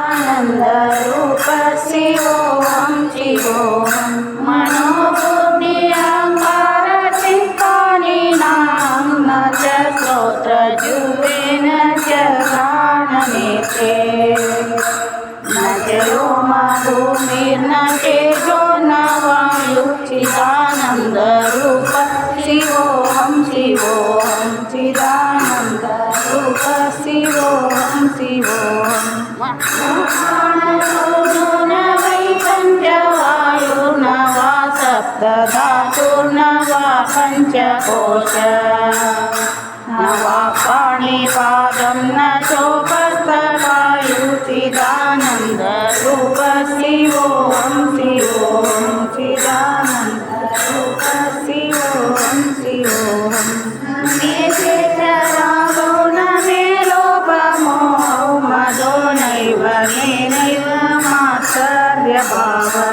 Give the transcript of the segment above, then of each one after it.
आनन्दरूप शिवोऽहं शिवोऽहं मनोबुद्ध्यहङ्कारचित्तानि नाम न च श्रोत्रजिह्वेन च घ्राणनेत्रे न च व्योमभूमिर्न तेजो न वायुः चिदानन्दरूप शिवोऽहं शिवोऽहं चिदानन्दरूप शिवोऽहं शिवोऽहं न वै पञ्चवायुर्न वा सप्तधातुर्न वा पञ्चकोश न वा पाणिपादं न चोपस्थवायुः चिदानन्दरूप शिवोऽहं शिवोऽहं चिदानन्दरूप शिवोऽहं शिवोऽहं मे चेतरागो न मे लोपमोहौ मदो नैव मेनैव मात्सर्यभावः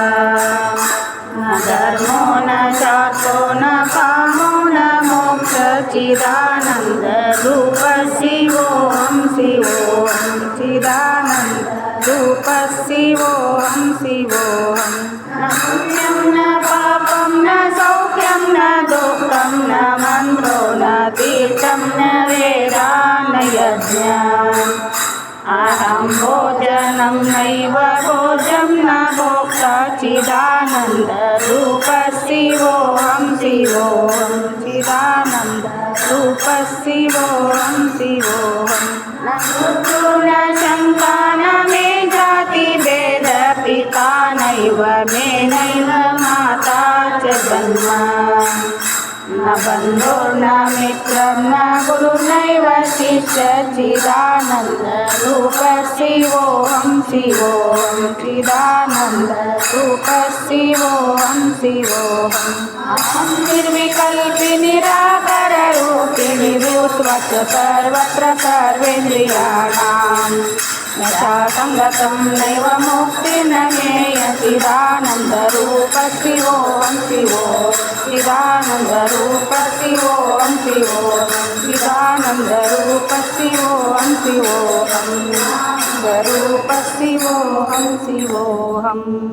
न धर्मो न चार्थो न कामो न मोक्षः चिदानन्दरूप शिवोऽहं शिवोऽहं चिदानन्दरूप शिवोऽहं शिवोऽहं न पुण्यं न पापं न सौख्यं न दुःखं न मन्त्रो न तीर्थं न वेदा न यज्ञः अहं भोजनं नैव भोजं न भोक्ता चिदानन्दरूप शिवोऽहं शिवोऽहं चिदानन्दरूप शिवोऽहं शिवोऽहं न मृत्युः न शङ्का न मे जातिभेद पिता नैव मे नैव माता च जन्म न बन्धुर्न मित्रं न गुरुर्नैव शिष्यः चिदानन्दरूप शिवोऽहं शिवोऽहं चिदानन्दरूप शिवोऽहं शिवोऽहं अहं निर्विकल्पि निराकररूपिणि भूत्वा सर्वत्र सर्वेन्द्रियाणां यथा सङ्गतं नैव मुक्तिर्न मेय चिदानन्दरूप शिवोऽहं शिवोऽहं चिदानन्दरूप शिवोऽहं शिवोऽहं चिदानन्दरूप शिवोऽहं शिवोऽहं रूप शिवोऽहं शिवोऽहम्।